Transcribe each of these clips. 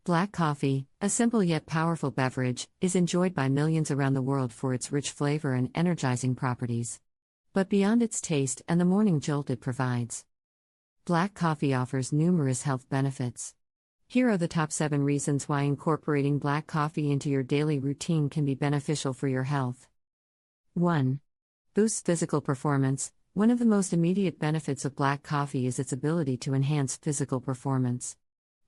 Black coffee, a simple yet powerful beverage, is enjoyed by millions around the world for its rich flavor and energizing properties. But beyond its taste and the morning jolt it provides, black coffee offers numerous health benefits. Here are the top 7 reasons why incorporating black coffee into your daily routine can be beneficial for your health. 1. Boosts physical performance. One of the most immediate benefits of black coffee is its ability to enhance physical performance.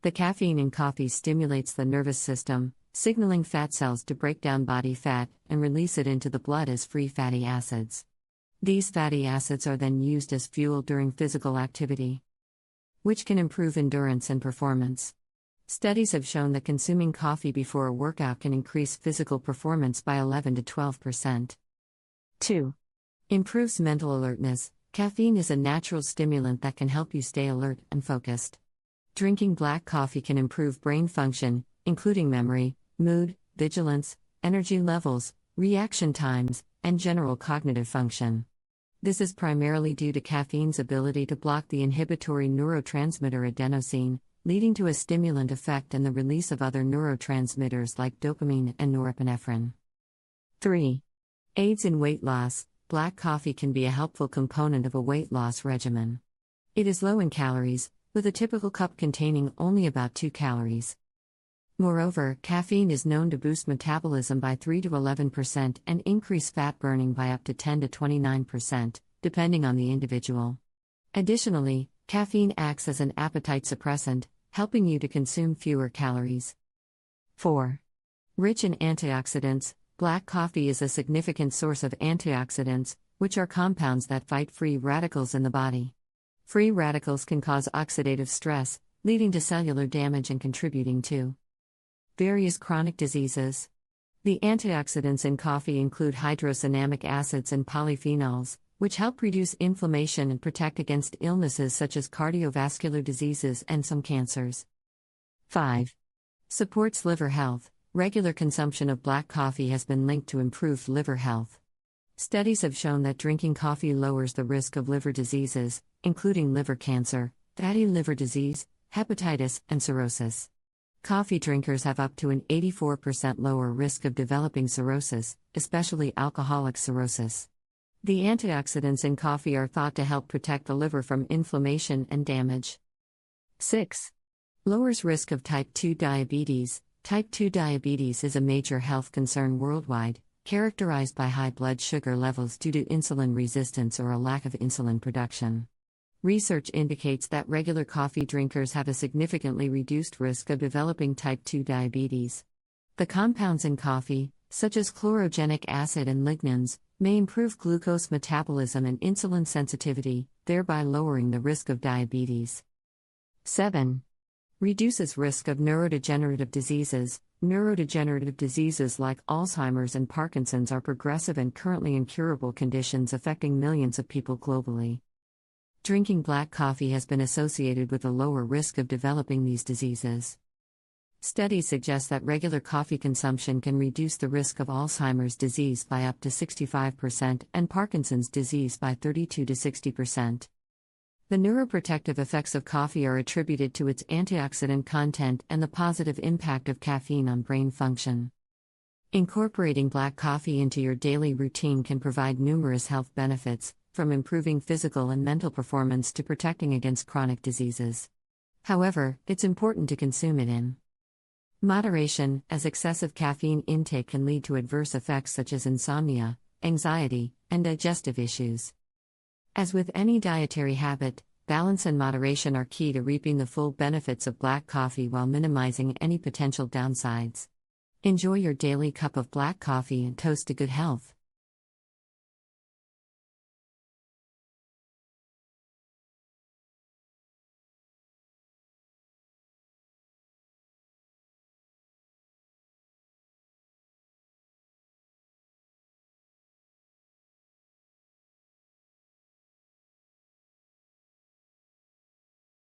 The caffeine in coffee stimulates the nervous system, signaling fat cells to break down body fat and release it into the blood as free fatty acids. These fatty acids are then used as fuel during physical activity, which can improve endurance and performance. Studies have shown that consuming coffee before a workout can increase physical performance by 11 to 12%. 2. Improves mental alertness. Caffeine is a natural stimulant that can help you stay alert and focused. Drinking black coffee can improve brain function, including memory, mood, vigilance, energy levels, reaction times, and general cognitive function. This is primarily due to caffeine's ability to block the inhibitory neurotransmitter adenosine, leading to a stimulant effect and the release of other neurotransmitters like dopamine and norepinephrine. 3. Aids in weight loss. Black coffee can be a helpful component of a weight loss regimen. It is low in calories, with a typical cup containing only about 2 calories. Moreover, caffeine is known to boost metabolism by 3 to 11% and increase fat burning by up to 10 to 29%, depending on the individual. Additionally, caffeine acts as an appetite suppressant, helping you to consume fewer calories. 4. Rich in antioxidants. Black coffee is a significant source of antioxidants, which are compounds that fight free radicals in the body. Free radicals can cause oxidative stress, leading to cellular damage and contributing to various chronic diseases. The antioxidants in coffee include hydrocinamic acids and polyphenols, which help reduce inflammation and protect against illnesses such as cardiovascular diseases and some cancers. 5. Supports liver health. Regular consumption of black coffee has been linked to improved liver health. Studies have shown that drinking coffee lowers the risk of liver diseases, including liver cancer, fatty liver disease, hepatitis, and cirrhosis. Coffee drinkers have up to an 84% lower risk of developing cirrhosis, especially alcoholic cirrhosis. The antioxidants in coffee are thought to help protect the liver from inflammation and damage. 6. Lowers risk of type 2 diabetes. Type 2 diabetes is a major health concern worldwide, characterized by high blood sugar levels due to insulin resistance or a lack of insulin production. Research indicates that regular coffee drinkers have a significantly reduced risk of developing type 2 diabetes. The compounds in coffee, such as chlorogenic acid and lignans, may improve glucose metabolism and insulin sensitivity, thereby lowering the risk of diabetes. 7. Reduces risk of neurodegenerative diseases. Neurodegenerative diseases like Alzheimer's and Parkinson's are progressive and currently incurable conditions affecting millions of people globally. Drinking black coffee has been associated with a lower risk of developing these diseases. Studies suggest that regular coffee consumption can reduce the risk of Alzheimer's disease by up to 65% and Parkinson's disease by 32 to 60%. The neuroprotective effects of coffee are attributed to its antioxidant content and the positive impact of caffeine on brain function. Incorporating black coffee into your daily routine can provide numerous health benefits, from improving physical and mental performance to protecting against chronic diseases. However, it's important to consume it in moderation, as excessive caffeine intake can lead to adverse effects such as insomnia, anxiety, and digestive issues. As with any dietary habit, balance and moderation are key to reaping the full benefits of black coffee while minimizing any potential downsides. Enjoy your daily cup of black coffee and toast to good health.